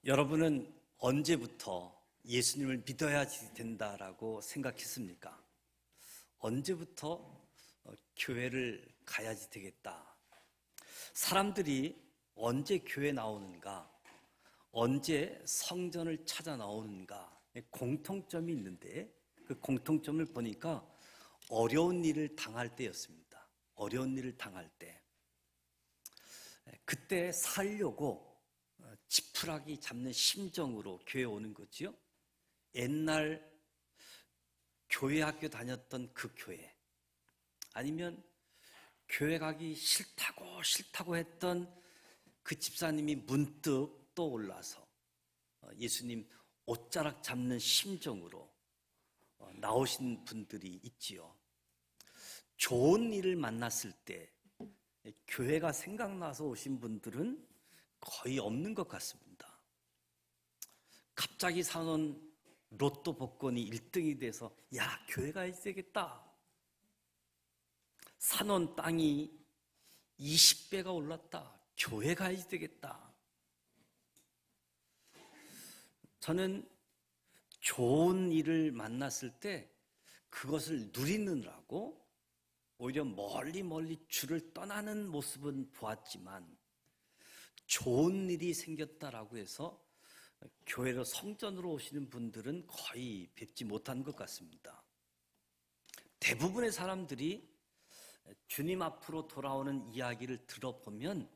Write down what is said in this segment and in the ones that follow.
여러분은 언제부터 예수님을 믿어야 된다라고 생각했습니까? 언제부터 교회를 가야지 되겠다. 사람들이 언제 교회 나오는가? 언제 성전을 찾아 나오는가? 공통점이 있는데 그 공통점을 보니까 어려운 일을 당할 때였습니다. 어려운 일을 당할 때. 그때 살려고 지푸라기 잡는 심정으로 교회 오는 거지요. 옛날 교회 학교 다녔던 그 교회, 아니면 교회 가기 싫다고 했던 그 집사님이 문득 떠올라서 예수님 옷자락 잡는 심정으로 나오신 분들이 있지요. 좋은 일을 만났을 때 교회가 생각나서 오신 분들은 거의 없는 것 같습니다. 갑자기 사놓은 로또 복권이 1등이 돼서 야, 교회 가야 되겠다. 사놓은 땅이 20배가 올랐다. 교회 가야 되겠다. 저는 좋은 일을 만났을 때 그것을 누리느라고 오히려 멀리 주를 떠나는 모습은 보았지만, 좋은 일이 생겼다라고 해서 교회로 성전으로 오시는 분들은 거의 뵙지 못한 것 같습니다. 대부분의 사람들이 주님 앞으로 돌아오는 이야기를 들어보면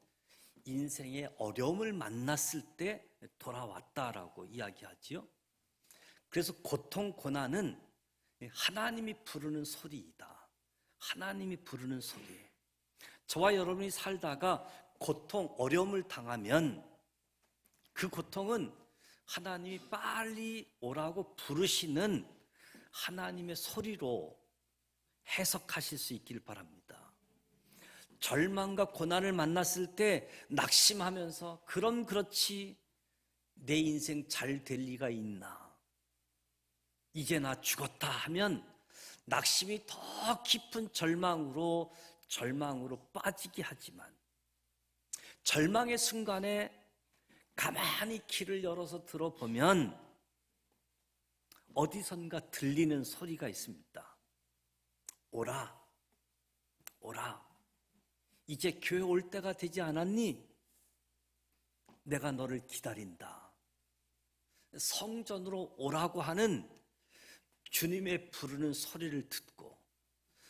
인생의 어려움을 만났을 때 돌아왔다라고 이야기하지요. 그래서 고통, 고난은 하나님이 부르는 소리이다. 하나님이 부르는 소리. 저와 여러분이 살다가 고통, 어려움을 당하면 그 고통은 하나님이 빨리 오라고 부르시는 하나님의 소리로 해석하실 수 있길 바랍니다. 절망과 고난을 만났을 때 낙심하면서 그럼 그렇지, 내 인생 잘 될 리가 있나, 이제 나 죽었다 하면 낙심이 더 깊은 절망으로 빠지게 하지만, 절망의 순간에 가만히 귀를 열어서 들어보면 어디선가 들리는 소리가 있습니다. 오라, 오라. 이제 교회 올 때가 되지 않았니? 내가 너를 기다린다. 성전으로 오라고 하는 주님의 부르는 소리를 듣고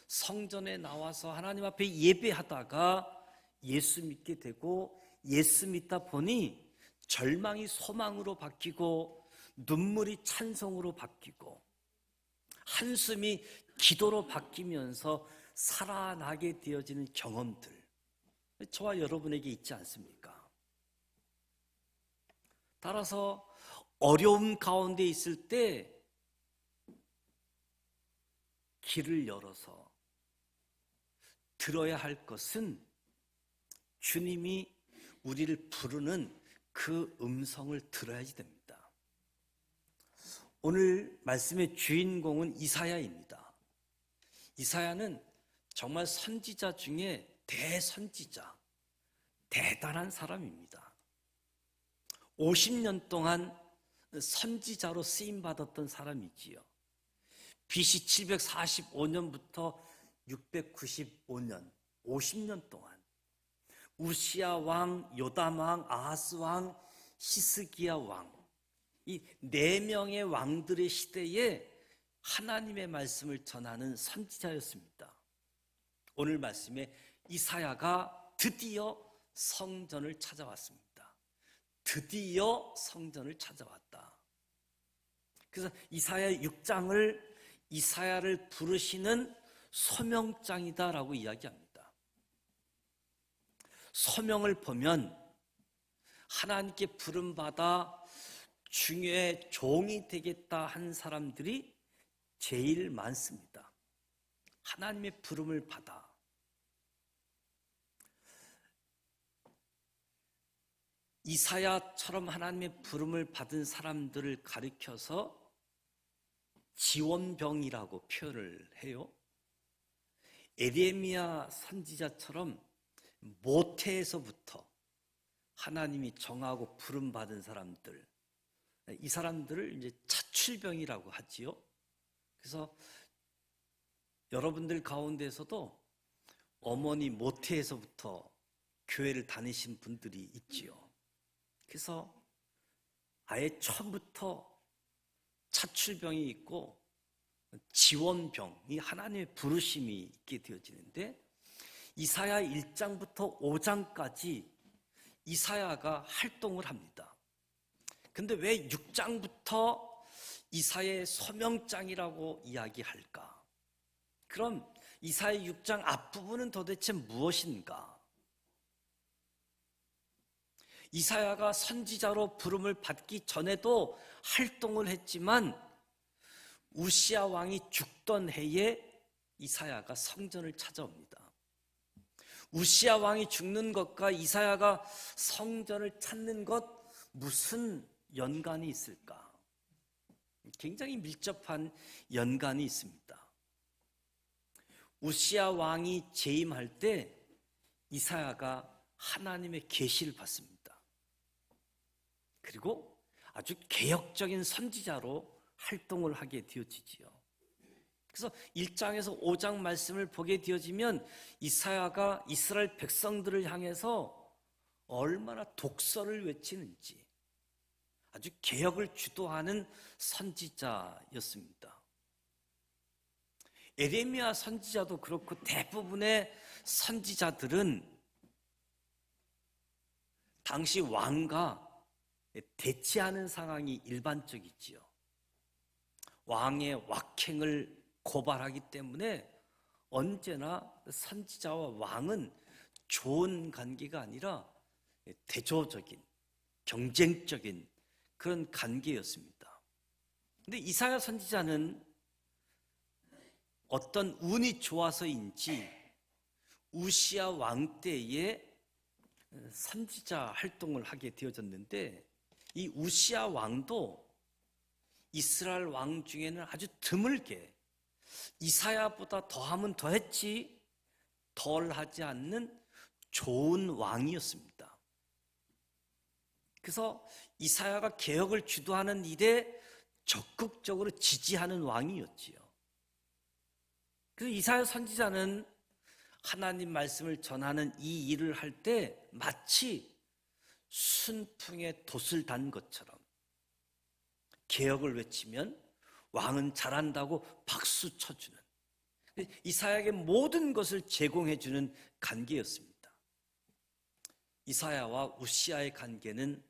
성전에 나와서 하나님 앞에 예배하다가 예수 믿게 되고, 예수 믿다 보니 절망이 소망으로 바뀌고 눈물이 찬송으로 바뀌고 한숨이 기도로 바뀌면서 살아나게 되어지는 경험들, 저와 여러분에게 있지 않습니까? 따라서 어려움 가운데 있을 때 귀를 열어서 들어야 할 것은 주님이 우리를 부르는 그 음성을 들어야지 됩니다. 오늘 말씀의 주인공은 이사야입니다. 이사야는 정말 선지자 중에 대선지자, 대단한 사람입니다. 50년 동안 선지자로 쓰임받았던 사람이지요. BC 745년부터 695년, 50년 동안 우시야 왕, 요담 왕, 아하스 왕, 히스기야 왕, 이 4명의 왕들의 시대에 하나님의 말씀을 전하는 선지자였습니다. 오늘 말씀에 이사야가 드디어 성전을 찾아왔습니다. 드디어 성전을 찾아왔다. 그래서 이사야 6장을 이사야를 부르시는 소명장이다라고 이야기합니다. 소명을 보면 하나님께 부름받아 중요의 종이 되겠다 한 사람들이 제일 많습니다. 하나님의 부름을 받아 이사야처럼 하나님의 부름을 받은 사람들을 가리켜서 지원병이라고 표현을 해요. 에레미야 선지자처럼 모태에서부터 하나님이 정하고 부름받은 사람들, 이 사람들을 이제 자출병이라고 하지요. 그래서 여러분들 가운데서도 어머니 모태에서부터 교회를 다니신 분들이 있지요. 그래서 아예 처음부터 차출병이 있고 지원병, 이 하나님의 부르심이 있게 되어지는데, 이사야 1장부터 5장까지 이사야가 활동을 합니다. 근데 왜 6장부터 이사야의 소명장이라고 이야기할까? 그럼 이사야 6장 앞부분은 도대체 무엇인가? 이사야가 선지자로 부름을 받기 전에도 활동을 했지만 우시야 왕이 죽던 해에 이사야가 성전을 찾아옵니다. 우시야 왕이 죽는 것과 이사야가 성전을 찾는 것, 무슨 연관이 있을까? 굉장히 밀접한 연관이 있습니다. 우시야 왕이 재임할 때 이사야가 하나님의 계시를 받습니다. 그리고 아주 개혁적인 선지자로 활동을 하게 되어지지요. 그래서 1장에서 5장 말씀을 보게 되어지면 이사야가 이스라엘 백성들을 향해서 얼마나 독서를 외치는지, 아주 개혁을 주도하는 선지자였습니다. 에레미야 선지자도 그렇고 대부분의 선지자들은 당시 왕과 대치하는 상황이 일반적이지요. 왕의 왁행을 고발하기 때문에 언제나 선지자와 왕은 좋은 관계가 아니라 대조적인, 경쟁적인 그런 관계였습니다. 근데 이사야 선지자는 어떤 운이 좋아서인지 우시야 왕 때에 선지자 활동을 하게 되어졌는데, 이 우시야 왕도 이스라엘 왕 중에는 아주 드물게 이사야보다 더하면 더했지 덜하지 않는 좋은 왕이었습니다. 그래서 이사야가 개혁을 주도하는 일에 적극적으로 지지하는 왕이었지요. 그래서 이사야 선지자는 하나님 말씀을 전하는 이 일을 할 때 마치 순풍에 돛을 단 것처럼 개혁을 외치면 왕은 잘한다고 박수 쳐주는, 이사야에게 모든 것을 제공해주는 관계였습니다. 이사야와 우시야의 관계는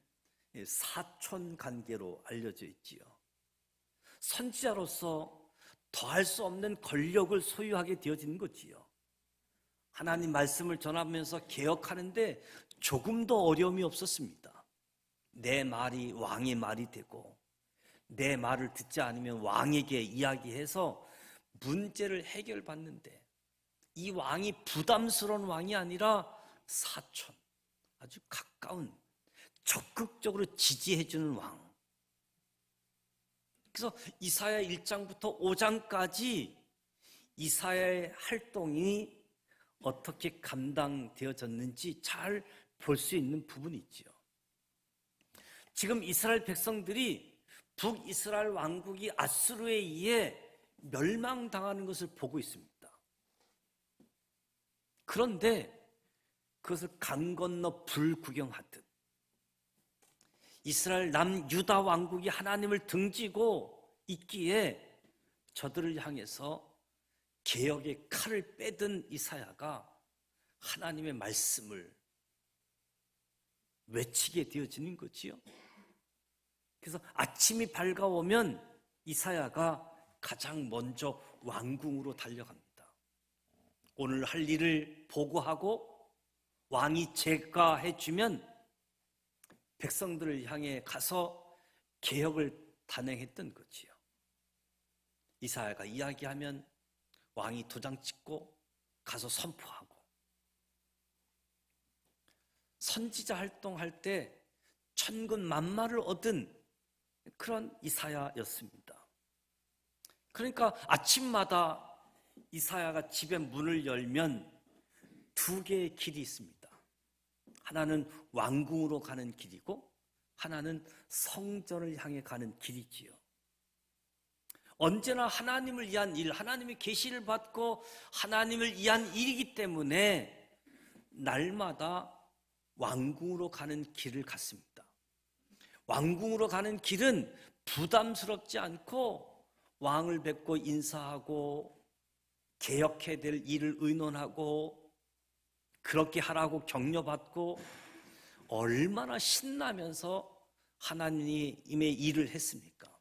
사촌 관계로 알려져 있지요. 선지자로서 더할 수 없는 권력을 소유하게 되어진 거지요. 하나님 말씀을 전하면서 개혁하는데 조금도 어려움이 없었습니다. 내 말이 왕의 말이 되고, 내 말을 듣지 않으면 왕에게 이야기해서 문제를 해결받는데, 이 왕이 부담스러운 왕이 아니라 사촌, 아주 가까운, 적극적으로 지지해주는 왕. 그래서 이사야 1장부터 5장까지 이사야의 활동이 어떻게 감당되어졌는지 잘 볼 수 있는 부분이 있지요. 지금 이스라엘 백성들이 북이스라엘 왕국이 아수르에 의해 멸망당하는 것을 보고 있습니다. 그런데 그것을 강 건너 불구경하듯 이스라엘 남유다 왕국이 하나님을 등지고 있기에 저들을 향해서 개혁의 칼을 빼든 이사야가 하나님의 말씀을 외치게 되어지는 거지요. 그래서 아침이 밝아오면 이사야가 가장 먼저 왕궁으로 달려갑니다. 오늘 할 일을 보고하고 왕이 제가해주면 백성들을 향해 가서 개혁을 단행했던 거지요. 이사야가 이야기하면 왕이 도장 찍고 가서 선포하고, 선지자 활동할 때 천군 만마를 얻은 그런 이사야였습니다. 그러니까 아침마다 이사야가 집의 문을 열면 두 개의 길이 있습니다. 하나는 왕궁으로 가는 길이고 하나는 성전을 향해 가는 길이지요. 언제나 하나님을 위한 일, 하나님의 계시를 받고 하나님을 위한 일이기 때문에 날마다 왕궁으로 가는 길을 갔습니다. 왕궁으로 가는 길은 부담스럽지 않고 왕을 뵙고 인사하고 개혁해야 될 일을 의논하고 그렇게 하라고 격려받고 얼마나 신나면서 하나님의 일을 했습니까?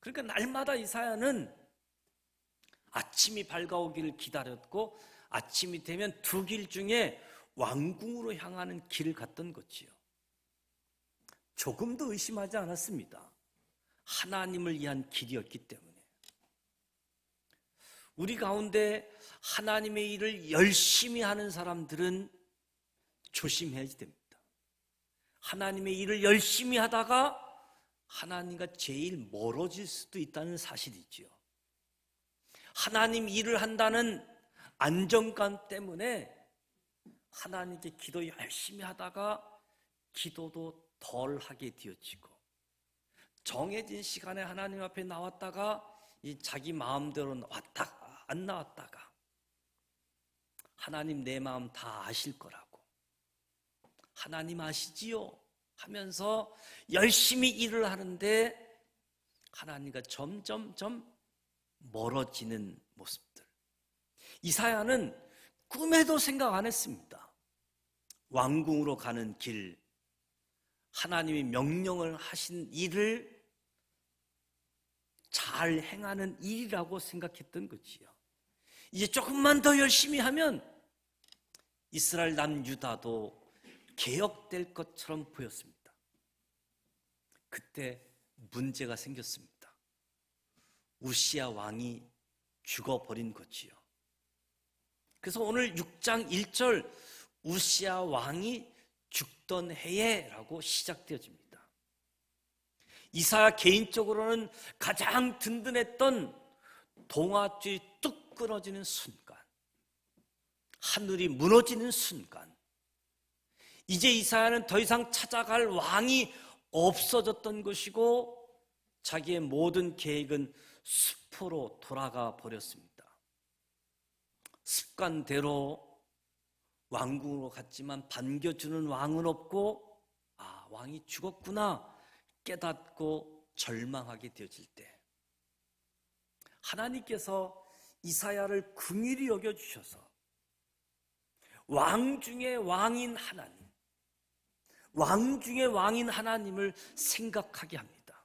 그러니까 날마다 이사야는 아침이 밝아오기를 기다렸고 아침이 되면 두 길 중에 왕궁으로 향하는 길을 갔던 거지요. 조금도 의심하지 않았습니다. 하나님을 위한 길이었기 때문에. 우리 가운데 하나님의 일을 열심히 하는 사람들은 조심해야 됩니다. 하나님의 일을 열심히 하다가 하나님과 제일 멀어질 수도 있다는 사실이지요. 하나님 일을 한다는 안정감 때문에 하나님께 기도 열심히 하다가 기도도 덜 하게 되어지고 정해진 시간에 하나님 앞에 나왔다가 자기 마음대로 왔다가 안 나왔다가 하나님 내 마음 다 아실 거라고 하나님 아시지요? 하면서 열심히 일을 하는데 하나님과 점점점 멀어지는 모습들. 이사야는 꿈에도 생각 안 했습니다. 왕궁으로 가는 길, 하나님이 명령을 하신 일을 잘 행하는 일이라고 생각했던 거지요. 이제 조금만 더 열심히 하면 이스라엘 남유다도 개혁될 것처럼 보였습니다. 그때 문제가 생겼습니다. 우시야 왕이 죽어버린 거지요. 그래서 오늘 6장 1절 우시야 왕이 죽던 해에라고 시작되어집니다. 이사야 개인적으로는 가장 든든했던 동아줄이 뚝 끊어지는 순간, 하늘이 무너지는 순간, 이제 이사야는 더 이상 찾아갈 왕이 없어졌던 것이고 자기의 모든 계획은 수포로 돌아가 버렸습니다. 습관대로 왕궁으로 갔지만 반겨주는 왕은 없고 왕이 죽었구나 깨닫고 절망하게 되어질 때 하나님께서 이사야를 긍휼히 여겨주셔서 왕 중에 왕인 하나님, 왕 중에 왕인 하나님을 생각하게 합니다.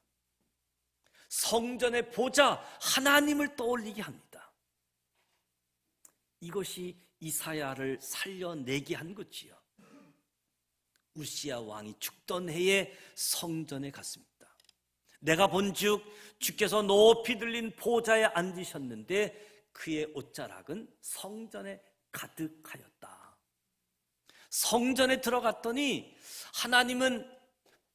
성전의 보좌 하나님을 떠올리게 합니다. 이것이 이사야를 살려내게 한 거지요. 우시야 왕이 죽던 해에 성전에 갔습니다. 내가 본즉 주께서 높이 들린 보좌에 앉으셨는데 그의 옷자락은 성전에 가득하였다. 성전에 들어갔더니 하나님은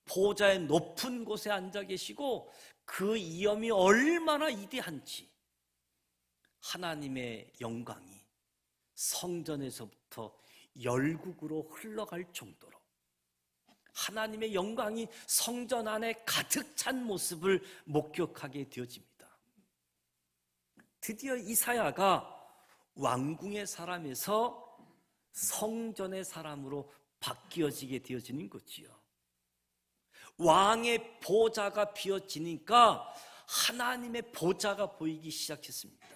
보좌의 높은 곳에 앉아 계시고 그 이엄이 얼마나 위대한지 하나님의 영광이 성전에서부터 열국으로 흘러갈 정도로 하나님의 영광이 성전 안에 가득 찬 모습을 목격하게 되어집니다. 드디어 이사야가 왕궁의 사람에서 성전의 사람으로 바뀌어지게 되어지는 거지요. 왕의 보좌가 비어지니까 하나님의 보좌가 보이기 시작했습니다.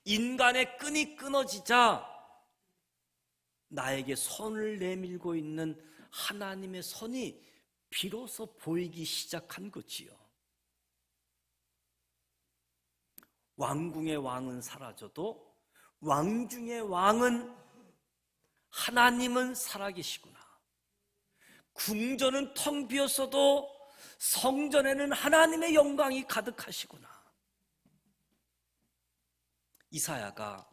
인간의 끈이 끊어지자 나에게 손을 내밀고 있는 하나님의 손이 비로소 보이기 시작한 거지요. 왕궁의 왕은 사라져도 왕 중의 왕은 하나님은 살아계시구나. 궁전은 텅 비었어도 성전에는 하나님의 영광이 가득하시구나. 이사야가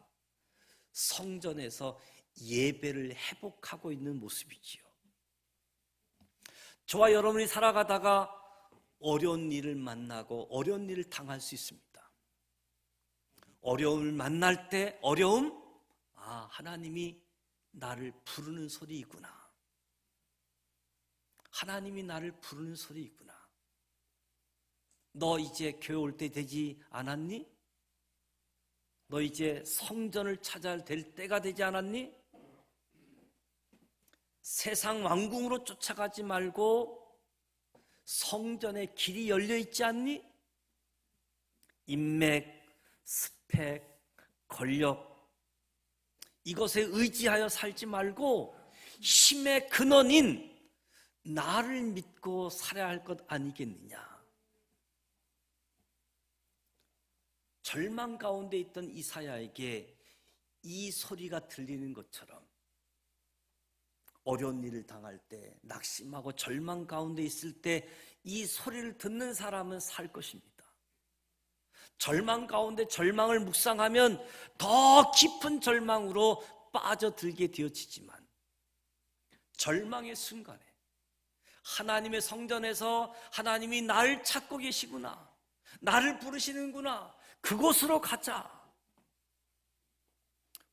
성전에서 예배를 회복하고 있는 모습이지요. 저와 여러분이 살아가다가 어려운 일을 만나고 어려운 일을 당할 수 있습니다. 어려움을 만날 때 어려움? 하나님이 나를 부르는 소리이구나. 하나님이 나를 부르는 소리이구나. 너 이제 교회 올 때 되지 않았니? 너 이제 성전을 찾아야 될 때가 되지 않았니? 세상 왕궁으로 쫓아가지 말고 성전의 길이 열려 있지 않니? 인맥, 스펙, 권력 이것에 의지하여 살지 말고 힘의 근원인 나를 믿고 살아야 할 것 아니겠느냐. 절망 가운데 있던 이사야에게 이 소리가 들리는 것처럼 어려운 일을 당할 때, 낙심하고 절망 가운데 있을 때 이 소리를 듣는 사람은 살 것입니다. 절망 가운데 절망을 묵상하면 더 깊은 절망으로 빠져들게 되어지지만 절망의 순간에 하나님의 성전에서 하나님이 나를 찾고 계시구나, 나를 부르시는구나, 그곳으로 가자.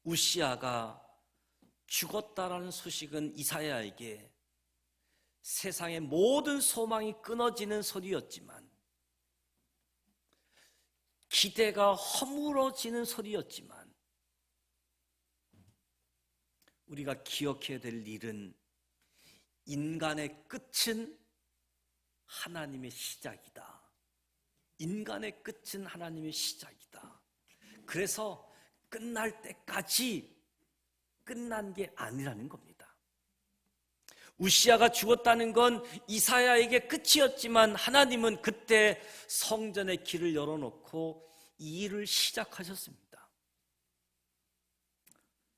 우시아가 죽었다라는 소식은 이사야에게 세상의 모든 소망이 끊어지는 소리였지만, 기대가 허물어지는 소리였지만, 우리가 기억해야 될 일은 인간의 끝은 하나님의 시작이다. 인간의 끝은 하나님의 시작이다. 그래서 끝날 때까지 끝난 게 아니라는 겁니다. 우시아가 죽었다는 건 이사야에게 끝이었지만 하나님은 그때 성전의 길을 열어놓고 이 일을 시작하셨습니다.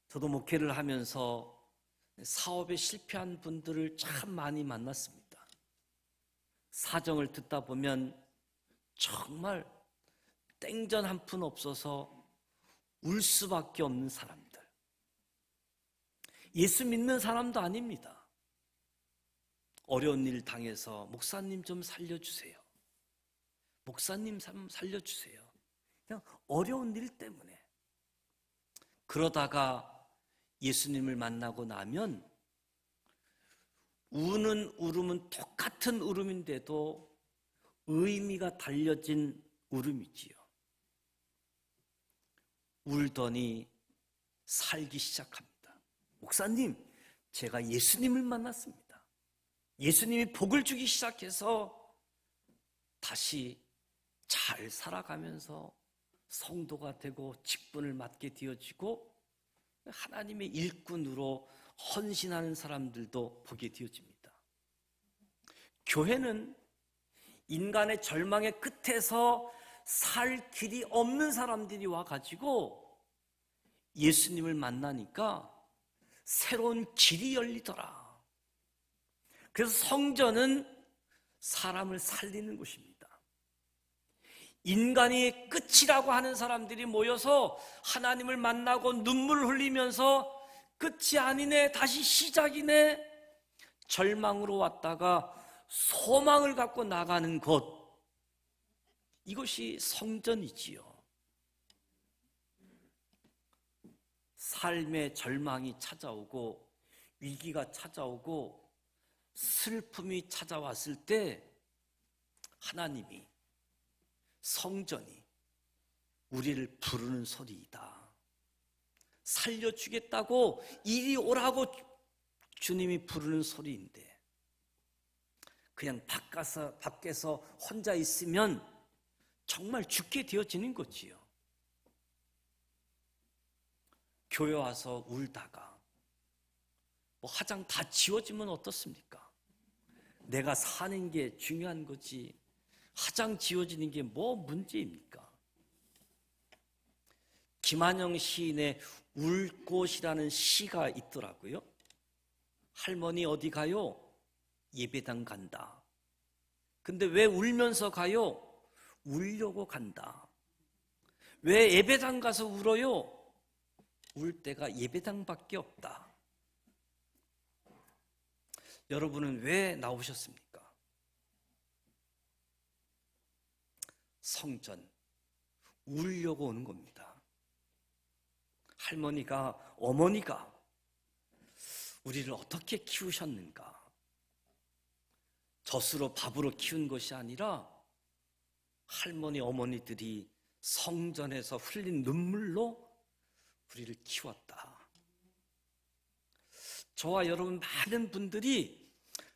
저도 목회를 하면서 사업에 실패한 분들을 참 많이 만났습니다. 사정을 듣다 보면 정말 땡전 한 푼 없어서 울 수밖에 없는 사람들, 예수 믿는 사람도 아닙니다. 어려운 일 당해서 목사님 좀 살려주세요, 목사님 좀 살려주세요, 그냥 어려운 일 때문에. 그러다가 예수님을 만나고 나면 우는 울음은 똑같은 울음인데도 의미가 달려진 울음이지요. 울더니 살기 시작합니다. 목사님, 제가 예수님을 만났습니다. 예수님이 복을 주기 시작해서 다시 잘 살아가면서 성도가 되고 직분을 맡게 되어지고 하나님의 일꾼으로 헌신하는 사람들도 보게 되어집니다. 교회는 인간의 절망의 끝에서 살 길이 없는 사람들이 와가지고 예수님을 만나니까 새로운 길이 열리더라. 그래서 성전은 사람을 살리는 곳입니다. 인간이 끝이라고 하는 사람들이 모여서 하나님을 만나고 눈물을 흘리면서 끝이 아니네, 다시 시작이네, 절망으로 왔다가 소망을 갖고 나가는 곳, 이것이 성전이지요. 삶의 절망이 찾아오고 위기가 찾아오고 슬픔이 찾아왔을 때 하나님이, 성전이 우리를 부르는 소리이다. 살려주겠다고 이리 오라고 주님이 부르는 소리인데 그냥 밖에서 혼자 있으면 정말 죽게 되어지는 거지요. 교회 와서 울다가 뭐 화장 다 지워지면 어떻습니까? 내가 사는 게 중요한 거지 화장 지워지는 게 뭐 문제입니까? 김한영 시인의 울꽃이라는 시가 있더라고요. 할머니 어디 가요? 예배당 간다. 근데 왜 울면서 가요? 울려고 간다. 왜 예배당 가서 울어요? 울 때가 예배당밖에 없다. 여러분은 왜 나오셨습니까? 성전, 울려고 오는 겁니다. 할머니가, 어머니가 우리를 어떻게 키우셨는가? 젖으로 밥으로 키운 것이 아니라 할머니 어머니들이 성전에서 흘린 눈물로 우리를 키웠다. 저와 여러분 많은 분들이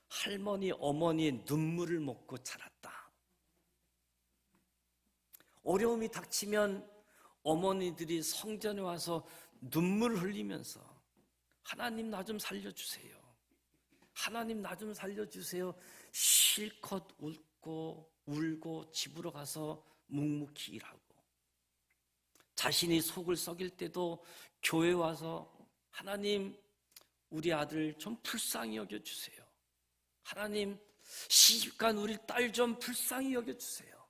할머니 어머니의 눈물을 먹고 자랐다. 어려움이 닥치면 어머니들이 성전에 와서 눈물을 흘리면서 하나님 나 좀 살려주세요. 하나님 나 좀 살려주세요. 실컷 웃고 울고 집으로 가서 묵묵히 일하고, 자신이 속을 썩일 때도 교회 와서 하나님 우리 아들 좀 불쌍히 여겨주세요. 하나님 시집간 우리 딸 좀 불쌍히 여겨주세요.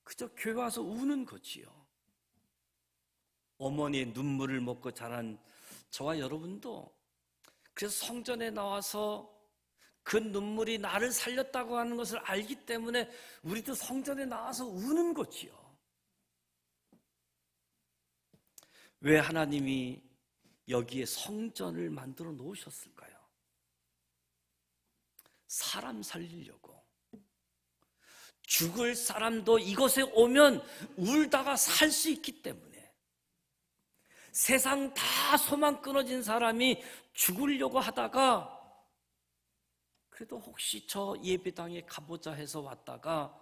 그저 교회 와서 우는 거지요. 어머니의 눈물을 먹고 자란 저와 여러분도 그래서 성전에 나와서 그 눈물이 나를 살렸다고 하는 것을 알기 때문에 우리도 성전에 나와서 우는 거지요. 왜 하나님이 여기에 성전을 만들어 놓으셨을까요? 사람 살리려고. 죽을 사람도 이곳에 오면 울다가 살 수 있기 때문에. 세상 다 소망 끊어진 사람이 죽으려고 하다가 그래도 혹시 저 예배당에 가보자 해서 왔다가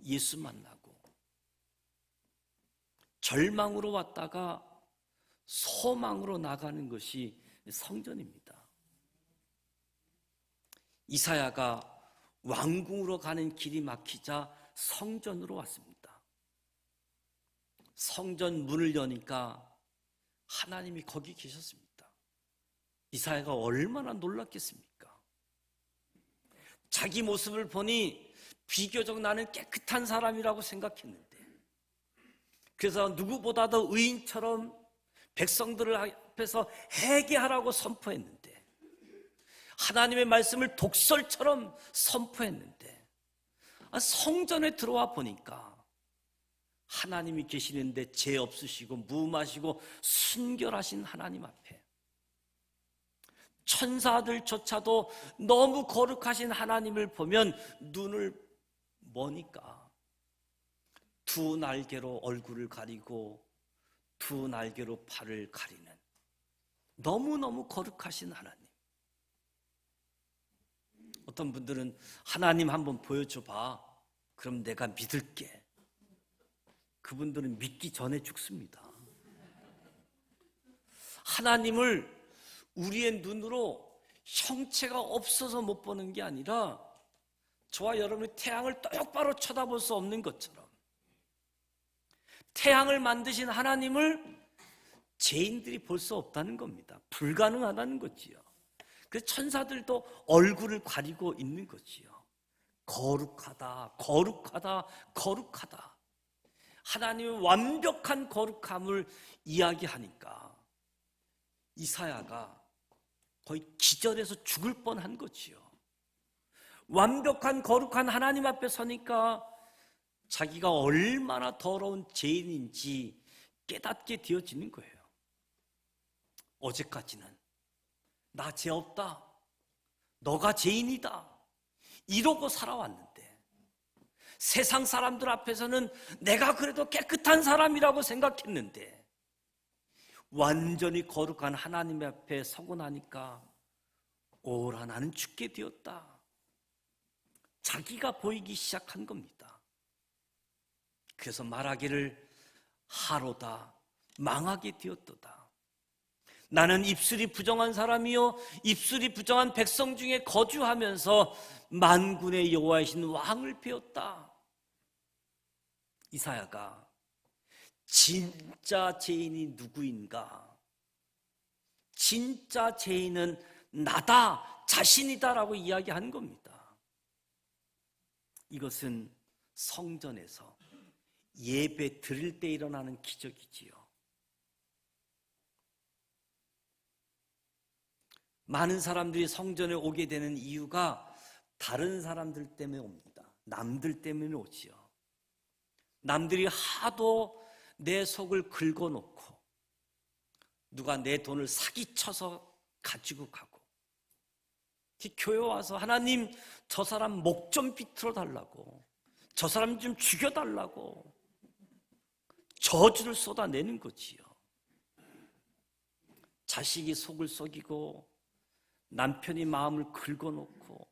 예수 만나고, 절망으로 왔다가 소망으로 나가는 것이 성전입니다. 이사야가 왕궁으로 가는 길이 막히자 성전으로 왔습니다. 성전 문을 여니까 하나님이 거기 계셨습니다. 이사야가 얼마나 놀랐겠습니까? 자기 모습을 보니 비교적 나는 깨끗한 사람이라고 생각했는데, 그래서 누구보다도 의인처럼 백성들을 앞에서 회개하라고 선포했는데, 하나님의 말씀을 독설처럼 선포했는데, 성전에 들어와 보니까 하나님이 계시는데 죄 없으시고 무음하시고 순결하신 하나님 앞에, 천사들조차도 너무 거룩하신 하나님을 보면 눈을 머니까 두 날개로 얼굴을 가리고 두 날개로 팔을 가리는 너무너무 거룩하신 하나님. 어떤 분들은 하나님 한번 보여줘봐, 그럼 내가 믿을게. 그분들은 믿기 전에 죽습니다. 하나님을 우리의 눈으로 형체가 없어서 못 보는 게 아니라 저와 여러분이 태양을 똑바로 쳐다볼 수 없는 것처럼 태양을 만드신 하나님을 죄인들이 볼 수 없다는 겁니다. 불가능하다는 거지요. 그래서 천사들도 얼굴을 가리고 있는 거지요. 거룩하다, 거룩하다, 거룩하다. 하나님의 완벽한 거룩함을 이야기하니까 이사야가 거의 기절해서 죽을 뻔한 거지요. 완벽한 거룩한 하나님 앞에 서니까 자기가 얼마나 더러운 죄인인지 깨닫게 되어지는 거예요. 어제까지는 나 죄 없다, 너가 죄인이다 이러고 살아왔는데, 세상 사람들 앞에서는 내가 그래도 깨끗한 사람이라고 생각했는데, 완전히 거룩한 하나님 앞에 서고 나니까 오라 나는 죽게 되었다. 자기가 보이기 시작한 겁니다. 그래서 말하기를 하로다 망하게 되었도다. 나는 입술이 부정한 사람이요 입술이 부정한 백성 중에 거주하면서 만군의 여호와이신 왕을 배웠다. 이사야가 진짜 죄인이 누구인가? 진짜 죄인은 나다, 자신이다라고 이야기한 겁니다. 이것은 성전에서 예배 드릴 때 일어나는 기적이지요. 많은 사람들이 성전에 오게 되는 이유가 다른 사람들 때문에 옵니다. 남들 때문에 오지요. 남들이 하도 내 속을 긁어놓고 누가 내 돈을 사기쳐서 가지고 가고 교회 와서 하나님 저 사람 목 좀 비틀어 달라고, 저 사람 좀 죽여달라고 저주를 쏟아내는 거지요. 자식이 속을 썩이고 남편이 마음을 긁어놓고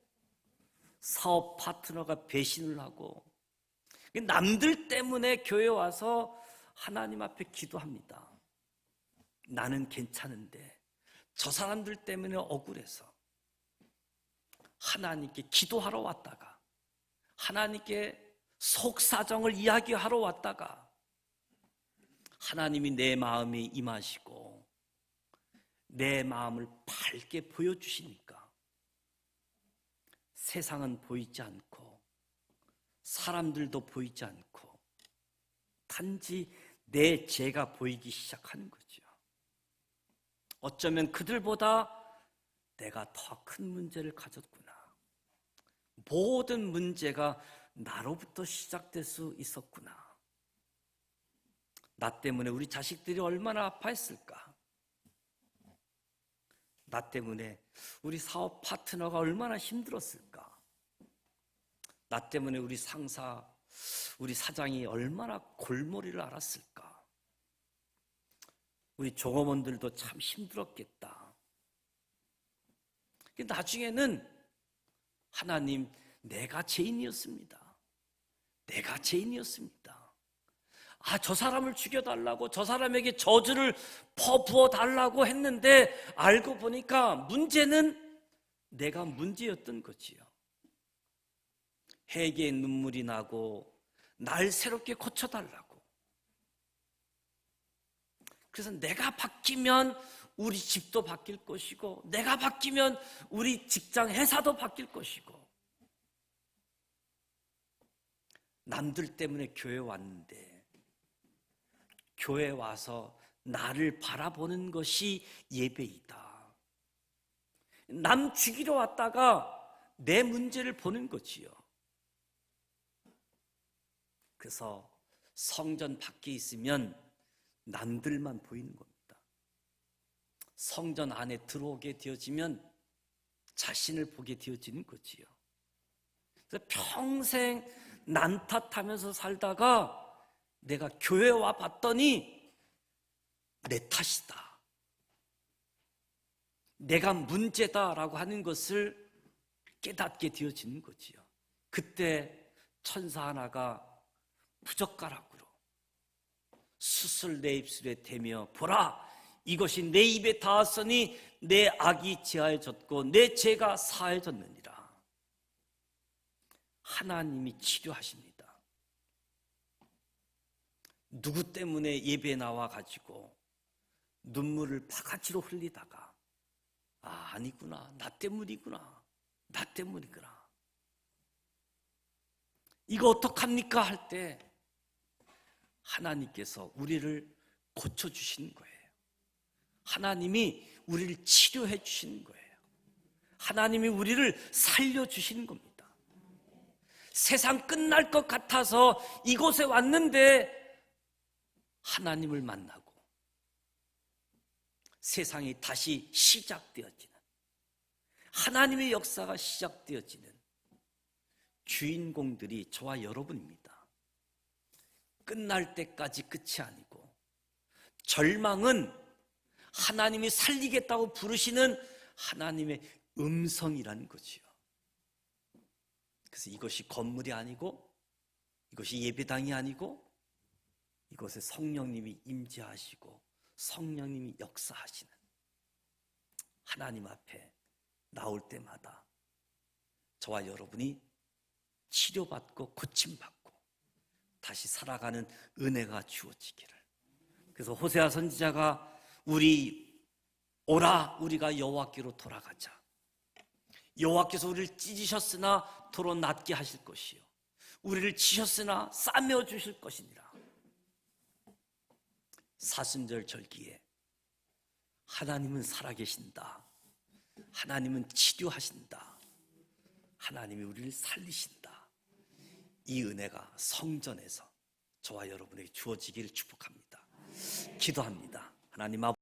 사업 파트너가 배신을 하고 남들 때문에 교회 와서 하나님 앞에 기도합니다. 나는 괜찮은데 저 사람들 때문에 억울해서 하나님께 기도하러 왔다가, 하나님께 속사정을 이야기하러 왔다가 하나님이 내 마음에 임하시고 내 마음을 밝게 보여주시니까 세상은 보이지 않고 사람들도 보이지 않고 단지 내 죄가 보이기 시작하는 거죠. 어쩌면 그들보다 내가 더 큰 문제를 가졌구나. 모든 문제가 나로부터 시작될 수 있었구나. 나 때문에 우리 자식들이 얼마나 아파했을까? 나 때문에 우리 사업 파트너가 얼마나 힘들었을까? 나 때문에 우리 상사, 우리 사장이 얼마나 골머리를 앓았을까? 우리 종업원들도 참 힘들었겠다. 나중에는 하나님, 내가 죄인이었습니다. 내가 죄인이었습니다. 저 사람을 죽여달라고, 저 사람에게 저주를 퍼부어 달라고 했는데 알고 보니까 문제는 내가 문제였던 거지요. 회개의 눈물이 나고 날 새롭게 고쳐달라고. 그래서 내가 바뀌면 우리 집도 바뀔 것이고, 내가 바뀌면 우리 직장 회사도 바뀔 것이고, 남들 때문에 교회 왔는데 교회 와서 나를 바라보는 것이 예배이다. 남 죽이러 왔다가 내 문제를 보는 거지요. 그래서 성전 밖에 있으면 남들만 보이는 겁니다. 성전 안에 들어오게 되어지면 자신을 보게 되어지는 거지요. 그래서 평생 남 탓하면서 살다가 내가 교회 와 봤더니 내 탓이다, 내가 문제다라고 하는 것을 깨닫게 되어지는 거지요. 그때 천사 하나가 부젓가락으로 수술 내 입술에 대며, 보라, 이것이 내 입에 닿았으니 내 악이 제하여졌고 내 죄가 사해졌느니라. 하나님이 치료하십니다. 누구 때문에 예배에 나와가지고 눈물을 바가지로 흘리다가 아니구나, 나 때문이구나, 나 때문이구나, 이거 어떡합니까 할 때 하나님께서 우리를 고쳐주시는 거예요. 하나님이 우리를 치료해 주시는 거예요. 하나님이 우리를 살려주시는 겁니다. 세상 끝날 것 같아서 이곳에 왔는데 하나님을 만나고 세상이 다시 시작되어지는, 하나님의 역사가 시작되어지는 주인공들이 저와 여러분입니다. 끝날 때까지 끝이 아니고, 절망은 하나님이 살리겠다고 부르시는 하나님의 음성이라는 거지요. 그래서 이것이 건물이 아니고, 이것이 예배당이 아니고, 이것에 성령님이 임재하시고 성령님이 역사하시는, 하나님 앞에 나올 때마다 저와 여러분이 치료받고 고침받고 다시 살아가는 은혜가 주어지기를. 그래서 호세아 선지자가 오라, 우리가 여호와께로 돌아가자. 여호와께서 우리를 찢으셨으나 도로 낫게 하실 것이요, 우리를 치셨으나 싸매어 주실 것이니라. 사순절 절기에 하나님은 살아계신다, 하나님은 치료하신다, 하나님이 우리를 살리신다. 이 은혜가 성전에서 저와 여러분에게 주어지기를 축복합니다. 기도합니다. 하나님 아버지,